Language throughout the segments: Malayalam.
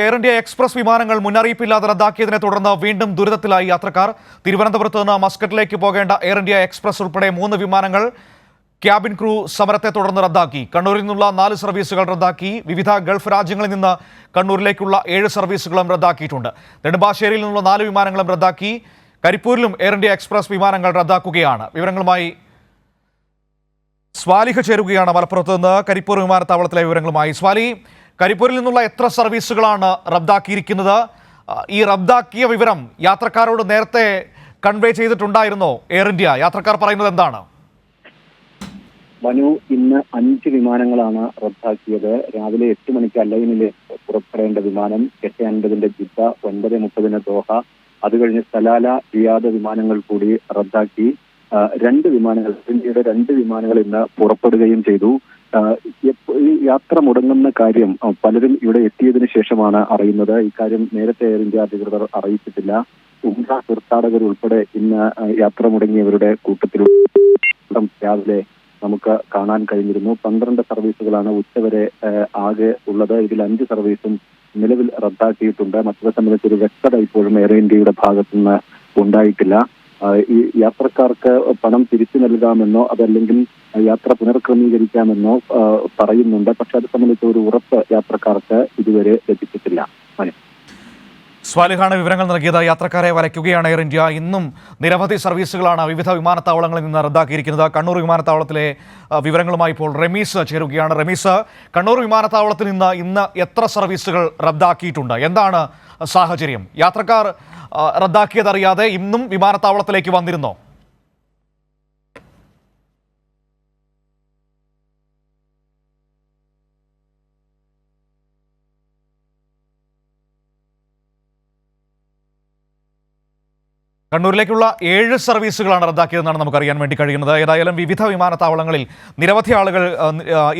എയർ ഇന്ത്യ എക്സ്പ്രസ് വിമാനങ്ങൾ മുന്നറിയിപ്പില്ലാതെ റദ്ദാക്കിയതിനെ തുടർന്ന് വീണ്ടും ദുരിതത്തിലായി യാത്രക്കാർ. തിരുവനന്തപുരത്ത് നിന്ന് മസ്കറ്റിലേക്ക് പോകേണ്ട എയർ ഇന്ത്യ എക്സ്പ്രസ് ഉൾപ്പെടെ 3 വിമാനങ്ങൾ ക്യാബിൻ ക്രൂ സമരത്തെ തുടർന്ന് റദ്ദാക്കി. കണ്ണൂരിൽ നിന്നുള്ള 4 സർവീസുകൾ റദ്ദാക്കി. വിവിധ ഗൾഫ് രാജ്യങ്ങളിൽ നിന്ന് കണ്ണൂരിലേക്കുള്ള 7 സർവീസുകളും റദ്ദാക്കിയിട്ടുണ്ട്. നെടുമ്പാശ്ശേരിയിൽ നിന്നുള്ള 4 വിമാനങ്ങളും റദ്ദാക്കി. കരിപ്പൂരിലും എയർ ഇന്ത്യ എക്സ്പ്രസ് വിമാനങ്ങൾ റദ്ദാക്കുകയാണ്. വിവരങ്ങളുമായി സ്വാലിഹ ചേരുകയാണ് മലപ്പുറത്ത് നിന്ന് കരിപ്പൂർ വിമാനത്താവളത്തിലെ വിവരങ്ങളുമായി. സ്വാലി, കരിപ്പൂരിൽ നിന്നുള്ള എത്ര സർവീസുകളാണ് റദ്ദാക്കിയിരിക്കുന്നത്? ഈ റദ്ദാക്കിയ വിവരം യാത്രക്കാരോട് നേരത്തെ കൺവേ ചെയ്തിട്ടുണ്ടായിരുന്നോ എയർ ഇന്ത്യ? യാത്രക്കാർ പറയുന്നത് എന്താണ്? മനു, ഇന്ന് 5 വിമാനങ്ങളാണ് റദ്ദാക്കിയത്. രാവിലെ 8 മണിക്ക് അലൈനിൽ പുറപ്പെടേണ്ട വിമാനം 8:50 ജിദ്ദ, 9:30 ദോഹ, അത് കഴിഞ്ഞ് സലാല, റിയാദ് വിമാനങ്ങൾ കൂടി റദ്ദാക്കി. 2 വിമാനങ്ങൾ, ഇന്ത്യയുടെ 2 വിമാനങ്ങൾ ഇന്ന് പുറപ്പെടുകയും ചെയ്തു. ഈ യാത്ര മുടങ്ങുന്ന കാര്യം പലരും ഇവിടെ എത്തിയതിനു ശേഷമാണ് അറിയുന്നത്. ഇക്കാര്യം നേരത്തെ എയർ ഇന്ത്യ അധികൃതർ അറിയിച്ചിട്ടില്ല. ഉംറ തീർത്ഥാടകർ ഉൾപ്പെടെ ഇന്ന് യാത്ര മുടങ്ങിയവരുടെ കൂട്ടത്തിൽ രാവിലെ നമുക്ക് കാണാൻ കഴിഞ്ഞിരുന്നു. 12 സർവീസുകളാണ് ഉച്ചവരെ ആകെ ഉള്ളത്. ഇതിൽ 5 സർവീസും നിലവിൽ റദ്ദാക്കിയിട്ടുണ്ട്. മറ്റൊരു സംബന്ധിച്ചൊരു വ്യക്തത ഇപ്പോഴും എയർ ഇന്ത്യയുടെ ഭാഗത്തുനിന്ന് ഉണ്ടായിട്ടില്ല. ഈ യാത്രക്കാർക്ക് പണം തിരിച്ചു നൽകാമെന്നോ അതല്ലെങ്കിൽ യാത്ര പുനർക്രമീകരിക്കാമെന്നോ പറയുന്നുണ്ട്. പക്ഷെ അത് സംബന്ധിച്ച ഒരു ഉറപ്പ് യാത്രക്കാർക്ക് ഇതുവരെ ലഭിച്ചിട്ടില്ല. സ്വാലിഹാണ് വിവരങ്ങൾ നൽകിയത്. യാത്രക്കാരെ വലയ്ക്കുകയാണ് എയർ ഇന്ത്യ. ഇന്നും നിരവധി സർവീസുകളാണ് വിവിധ വിമാനത്താവളങ്ങളിൽ നിന്ന് റദ്ദാക്കിയിരിക്കുന്നത്. കണ്ണൂർ വിമാനത്താവളത്തിലെ വിവരങ്ങളുമായി ഇപ്പോൾ റമീസ് ചേരുകയാണ്. റമീസ്, കണ്ണൂർ വിമാനത്താവളത്തിൽ നിന്ന് ഇന്ന് എത്ര സർവീസുകൾ റദ്ദാക്കിയിട്ടുണ്ട്? എന്താണ് സാഹചര്യം? യാത്രക്കാർ റദ്ദാക്കിയതറിയാതെ ഇന്നും വിമാനത്താവളത്തിലേക്ക് വന്നിരുന്നോ? കണ്ണൂരിലേക്കുള്ള 7 സർവീസുകളാണ് റദ്ദാക്കിയതെന്നാണ് നമുക്കറിയാൻ വേണ്ടി കഴിയുന്നത്. ഏതായാലും വിവിധ വിമാനത്താവളങ്ങളിൽ നിരവധി ആളുകൾ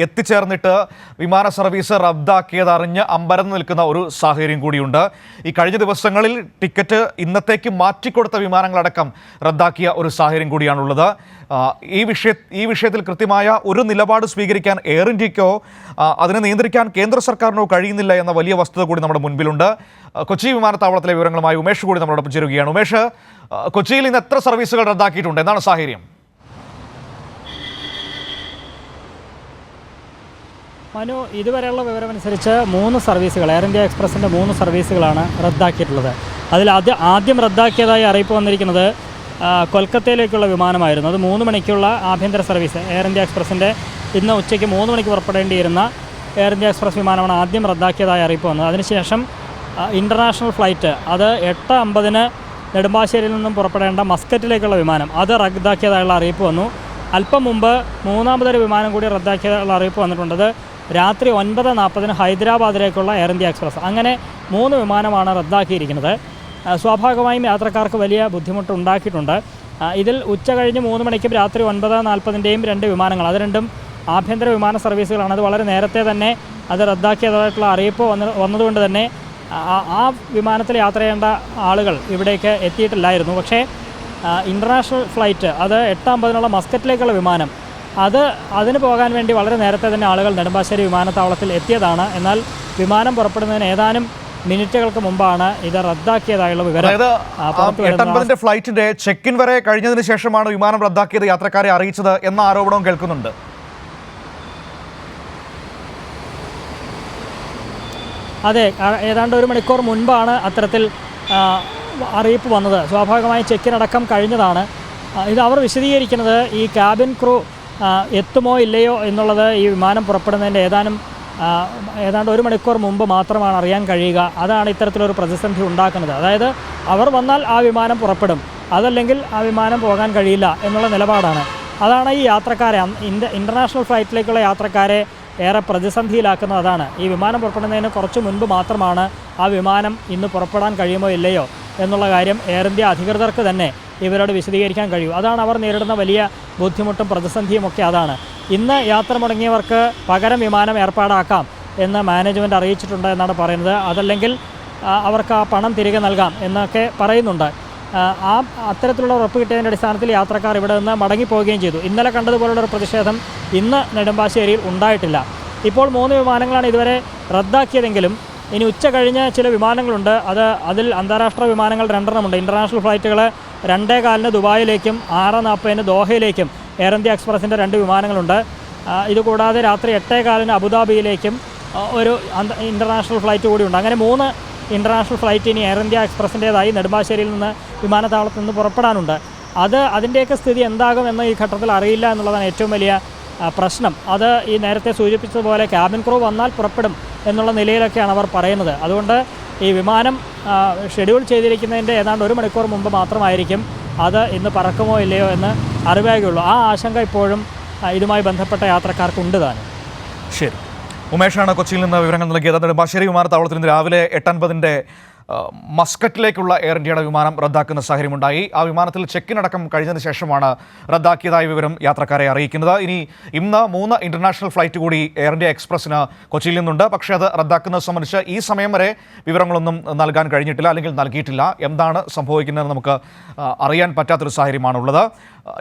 എത്തിച്ചേർന്നിട്ട് വിമാന സർവീസ് റദ്ദാക്കിയതറിഞ്ഞ് അമ്പരന്ന് നിൽക്കുന്ന ഒരു സാഹചര്യം കൂടിയുണ്ട്. ഈ കഴിഞ്ഞ ദിവസങ്ങളിൽ ടിക്കറ്റ് ഇന്നത്തേക്ക് മാറ്റിക്കൊടുത്ത വിമാനങ്ങളടക്കം റദ്ദാക്കിയ ഒരു സാഹചര്യം കൂടിയാണുള്ളത്. ഈ വിഷയത്തിൽ കൃത്യമായ ഒരു നിലപാട് സ്വീകരിക്കാൻ എയർ ഇന്ത്യക്കോ അതിനെ നിയന്ത്രിക്കാൻ കേന്ദ്ര സർക്കാരിനോ കഴിയുന്നില്ല എന്ന വലിയ വസ്തുത കൂടി നമ്മുടെ മുൻപിലുണ്ട്. കൊച്ചി വിമാനത്താവളത്തിലെ വിവരങ്ങളുമായി ഉമേഷ് കൂടി നമ്മളോടൊപ്പം ചേരുകയാണ്. ഉമേഷ്, കൊച്ചിയിൽ ഇന്ന് എത്ര സർവീസുകൾ റദ്ദാക്കിയിട്ടുണ്ട്? എന്താണ് സാഹചര്യം? മനു, ഇതുവരെയുള്ള വിവരമനുസരിച്ച് 3 സർവീസുകൾ, എയർ ഇന്ത്യ എക്സ്പ്രസിൻ്റെ 3 സർവീസുകളാണ് റദ്ദാക്കിയിട്ടുള്ളത്. അതിൽ ആദ്യം റദ്ദാക്കിയതായി അറിയിപ്പ് വന്നിരിക്കുന്നത് കൊൽക്കത്തയിലേക്കുള്ള വിമാനമായിരുന്നു. അത് 3 മണിക്കുള്ള ആഭ്യന്തര സർവീസ്. എയർ ഇന്ത്യ എക്സ്പ്രസിൻ്റെ ഇന്ന് ഉച്ചയ്ക്ക് 3 മണിക്ക് പുറപ്പെടേണ്ടിയിരുന്ന എയർ ഇന്ത്യ എക്സ്പ്രസ് വിമാനമാണ് ആദ്യം റദ്ദാക്കിയതായി അറിയിപ്പ് വന്നത്. അതിനുശേഷം ഇൻ്റർനാഷണൽ ഫ്ലൈറ്റ്, അത് 8:50 നെടുമ്പാശ്ശേരിയിൽ നിന്നും പുറപ്പെടേണ്ട മസ്കറ്റിലേക്കുള്ള വിമാനം, അത് റദ്ദാക്കിയതായുള്ള അറിയിപ്പ് വന്നു. അല്പം മുമ്പ് 3ാമതൊരു വിമാനം കൂടി റദ്ദാക്കിയതായുള്ള അറിയിപ്പ് വന്നിട്ടുണ്ടത് രാത്രി 9:40 ഹൈദരാബാദിലേക്കുള്ള എയർ ഇന്ത്യ എക്സ്പ്രസ്. അങ്ങനെ 3 വിമാനമാണ് റദ്ദാക്കിയിരിക്കുന്നത്. സ്വാഭാവികമായും യാത്രക്കാർക്ക് വലിയ ബുദ്ധിമുട്ടുണ്ടാക്കിയിട്ടുണ്ട്. ഇതിൽ ഉച്ച കഴിഞ്ഞ് 3 മണിക്കും രാത്രി 9:40 2 വിമാനങ്ങൾ, അത് രണ്ടും ആഭ്യന്തര വിമാന സർവീസുകളാണ്. അത് വളരെ നേരത്തെ തന്നെ അത് റദ്ദാക്കിയതായിട്ടുള്ള അറിയിപ്പ് വന്നതുകൊണ്ട് തന്നെ ആ വിമാനത്തിൽ യാത്ര ചെയ്യേണ്ട ആളുകൾ ഇവിടേക്ക് എത്തിയിട്ടില്ലായിരുന്നു. പക്ഷേ ഇൻ്റർനാഷണൽ ഫ്ലൈറ്റ്, അത് 8:50 മസ്കറ്റിലേക്കുള്ള വിമാനം, അതിന് പോകാൻ വേണ്ടി വളരെ നേരത്തെ തന്നെ ആളുകൾ നെടുമ്പാശ്ശേരി വിമാനത്താവളത്തിൽ എത്തിയതാണ്. എന്നാൽ വിമാനം പുറപ്പെടുന്നതിന് ഏതാനും മിനിറ്റുകൾക്ക് മുമ്പാണ് ഇത് റദ്ദാക്കിയതായുള്ള വിവരം. അതായത് 8:50 ഫ്ലൈറ്റിന്റെ ചെക്ക് ഇൻ വരെ കഴിഞ്ഞതിന് ശേഷമാണ് വിമാനം റദ്ദാക്കിയത് യാത്രക്കാരെ അറിയിച്ചത് എന്ന ആരോപണവും കേൾക്കുന്നുണ്ട്. അതെ, ഏതാണ്ട് 1 മണിക്കൂർ മുൻപാണ് അത്തരത്തിൽ അറിയിപ്പ് വന്നത്. സ്വാഭാവികമായി ചെക്കിനടക്കം കഴിഞ്ഞതാണ്. ഇത് അവർ വിശദീകരിക്കുന്നത് ഈ ക്യാബിൻ ക്രൂ എത്തുമോ ഇല്ലയോ എന്നുള്ളത് ഈ വിമാനം പുറപ്പെടുന്നതിൻ്റെ ഏതാണ്ട് 1 മണിക്കൂർ മുമ്പ് മാത്രമാണ് അറിയാൻ കഴിയുക. അതാണ് ഇത്തരത്തിലൊരു പ്രതിസന്ധി ഉണ്ടാക്കുന്നത്. അതായത് അവർ വന്നാൽ ആ വിമാനം പുറപ്പെടും, അതല്ലെങ്കിൽ ആ വിമാനം പോകാൻ കഴിയില്ല എന്നുള്ള നിലപാടാണ്. അതാണ് ഈ യാത്രക്കാരെ, ഇൻ്റർനാഷണൽ ഫ്ലൈറ്റിലേക്കുള്ള യാത്രക്കാരെ ഏറെ പ്രതിസന്ധിയിലാക്കുന്നത് അതാണ്. ഈ വിമാനം പുറപ്പെടുന്നതിന് കുറച്ച് മുൻപ് മാത്രമാണ് ആ വിമാനം ഇന്ന് പുറപ്പെടാൻ കഴിയുമോ ഇല്ലയോ എന്നുള്ള കാര്യം എയർ ഇന്ത്യ അധികൃതർക്ക് തന്നെ ഇവരോട് വിശദീകരിക്കാൻ കഴിയും. അതാണ് അവർ നേരിടുന്ന വലിയ ബുദ്ധിമുട്ടും പ്രതിസന്ധിയും ഒക്കെ അതാണ്. ഇന്ന് യാത്ര മുടങ്ങിയവർക്ക് പകരം വിമാനം ഏർപ്പാടാക്കാം എന്ന് മാനേജ്മെൻറ്റ് അറിയിച്ചിട്ടുണ്ട് എന്നാണ് പറയുന്നത്. അതല്ലെങ്കിൽ അവർക്ക് ആ പണം തിരികെ നൽകാം എന്നൊക്കെ പറയുന്നുണ്ട്. അത്തരത്തിലുള്ള ഉറപ്പ് കിട്ടിയതിൻ്റെ അടിസ്ഥാനത്തിൽ യാത്രക്കാർ ഇവിടെ നിന്ന് മടങ്ങിപ്പോവുകയും ചെയ്തു. ഇന്നലെ കണ്ടതുപോലുള്ളൊരു പ്രതിഷേധം ഇന്ന് നെടുമ്പാശ്ശേരിയിൽ ഉണ്ടായിട്ടില്ല. ഇപ്പോൾ 3 വിമാനങ്ങളാണ് ഇതുവരെ റദ്ദാക്കിയതെങ്കിലും ഇനി ഉച്ച കഴിഞ്ഞ് ചില വിമാനങ്ങളുണ്ട്, അതിൽ അന്താരാഷ്ട്ര വിമാനങ്ങൾ 2 ഇൻ്റർനാഷണൽ ഫ്ലൈറ്റുകൾ 2:15 ദുബായിലേക്കും 6:40 ദോഹയിലേക്കും എയർ ഇന്ത്യ എക്സ്പ്രസിൻ്റെ 2 വിമാനങ്ങളുണ്ട്. ഇതുകൂടാതെ രാത്രി 8:15 അബുദാബിയിലേക്കും ഒരു ഇൻ്റർനാഷണൽ ഫ്ലൈറ്റ് കൂടിയുണ്ട്. അങ്ങനെ 3 ഇൻ്റർനാഷണൽ ഫ്ലൈറ്റ് ഇനി എയർ ഇന്ത്യ എക്സ്പ്രസിൻ്റേതായി നെടുമ്പാശ്ശേരിയിൽ നിന്ന് വിമാനത്താവളത്തിൽ നിന്ന് പുറപ്പെടാനുണ്ട്. അതിൻ്റെയൊക്കെ സ്ഥിതി എന്താകുമെന്ന് ഈ ഘട്ടത്തിൽ അറിയില്ല എന്നുള്ളതാണ് ഏറ്റവും വലിയ പ്രശ്നം. അത് ഈ നേരത്തെ സൂചിപ്പിച്ചതുപോലെ ക്യാബിൻ ക്രൂ വന്നാൽ പുറപ്പെടും എന്നുള്ള നിലയിലൊക്കെയാണ് അവർ പറയുന്നത്. അതുകൊണ്ട് ഈ വിമാനം ഷെഡ്യൂൾ ചെയ്തിരിക്കുന്നതിൻ്റെ ഏതാണ്ട് 1 മണിക്കൂർ മുമ്പ് മാത്രമായിരിക്കും അത് ഇന്ന് പറക്കുമോ ഇല്ലയോ എന്ന് അറിവാകുള്ളൂ. ആ ആശങ്ക ഇപ്പോഴും ഇതുമായി ബന്ധപ്പെട്ട യാത്രക്കാർക്കുണ്ട് താനും. ശരി, ഉമേഷാണ് കൊച്ചിയിൽ നിന്ന് വിവരങ്ങൾ നൽകിയത്. നെടുമ്പാശ്ശേരി വിമാനത്താവളത്തിൽ ഇന്ന് രാവിലെ 8:50 മസ്കറ്റിലേക്കുള്ള എയർ ഇന്ത്യയുടെ വിമാനം റദ്ദാക്കുന്ന സാഹചര്യമുണ്ടായി. ആ വിമാനത്തിൽ ചെക്കിൻ അടക്കം കഴിഞ്ഞതിന് ശേഷമാണ് റദ്ദാക്കിയതായ വിവരം യാത്രക്കാരെ അറിയിക്കുന്നത്. ഇന്ന് 3 ഇൻ്റർനാഷണൽ ഫ്ലൈറ്റ് കൂടി എയർ ഇന്ത്യ എക്സ്പ്രസ്സിന് കൊച്ചിയിൽ നിന്നുണ്ട്. പക്ഷേ അത് റദ്ദാക്കുന്നത് സംബന്ധിച്ച് ഈ സമയം വരെ വിവരങ്ങളൊന്നും നൽകാൻ കഴിഞ്ഞിട്ടില്ല, അല്ലെങ്കിൽ നൽകിയിട്ടില്ല. എന്താണ് സംഭവിക്കുന്നതെന്ന് നമുക്ക് അറിയാൻ പറ്റാത്തൊരു സാഹചര്യമാണുള്ളത്.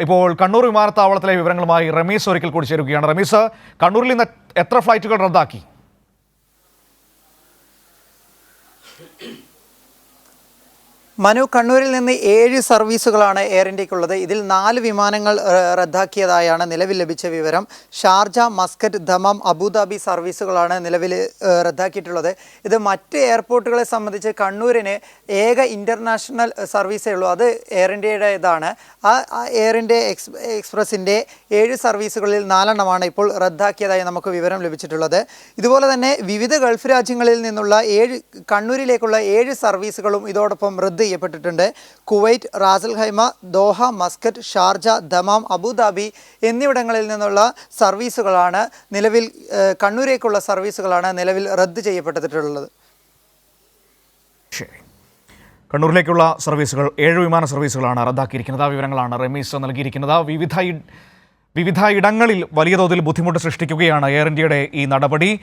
ഇപ്പോൾ കണ്ണൂർ വിമാനത്താവളത്തിലെ വിവരങ്ങളുമായി റമീസ് ഒരിക്കൽ കൂടി ചേരുകയാണ്. റമീസ്, കണ്ണൂരിൽ നിന്ന് എത്ര ഫ്ലൈറ്റുകൾ റദ്ദാക്കി? മനു, കണ്ണൂരിൽ നിന്ന് 7 സർവീസുകളാണ് എയർ ഇന്ത്യക്കുള്ളത്. ഇതിൽ 4 വിമാനങ്ങൾ റദ്ദാക്കിയതായാണ് നിലവിൽ ലഭിച്ച വിവരം. ഷാർജ, മസ്കറ്റ്, ദമാം, അബുദാബി സർവീസുകളാണ് നിലവിൽ റദ്ദാക്കിയിട്ടുള്ളത്. ഇത് മറ്റ് എയർപോർട്ടുകളെ സംബന്ധിച്ച് കണ്ണൂരിന് ഏക ഇൻ്റർനാഷണൽ സർവീസേ ഉള്ളൂ. അത് എയർ ഇന്ത്യയുടേതാണ്. ആ എയർ ഇന്ത്യ എക്സ്പ്രസിൻ്റെ 7 സർവീസുകളിൽ 4 എണ്ണമാണ് ഇപ്പോൾ റദ്ദാക്കിയതായി നമുക്ക് വിവരം ലഭിച്ചിട്ടുള്ളത്. ഇതുപോലെ തന്നെ വിവിധ ഗൾഫ് രാജ്യങ്ങളിൽ നിന്നുള്ള കണ്ണൂരിലേക്കുള്ള 7 സർവീസുകളും ഇതോടൊപ്പം റദ്ദ് ചെയ്യപ്പെട്ടിട്ടുണ്ട്. Kuwait, Ras al Khaimah, Doha, Muscat, Sharjah, Dammam, Abu Dhabi എന്നിവിടങ്ങളിൽ നിന്നുള്ള സർവീസുകളാണ് നിലവിൽ കണ്ണൂരേക്കുള്ള സർവീസുകളാണ് നിലവിൽ റദ്ദ് ചെയ്യപ്പെട്ടിട്ടുള്ളത്. ശരി, കണ്ണൂരിലേക്കുള്ള സർവീസുകൾ 7 വിമാന സർവീസുകളാണ് റദ്ദാക്കിയിരിക്കുന്നത്. ആ വിവരങ്ങളാണ് റമീസ് നൽകിയിരിക്കുന്നത്. വിവിധ ഇടങ്ങളിൽ വലിയ തോതിൽ ബുദ്ധിമുട്ട് സൃഷ്ടിക്കുകയാണ് എയർ ഇന്ത്യയുടെ ഈ നടപടി.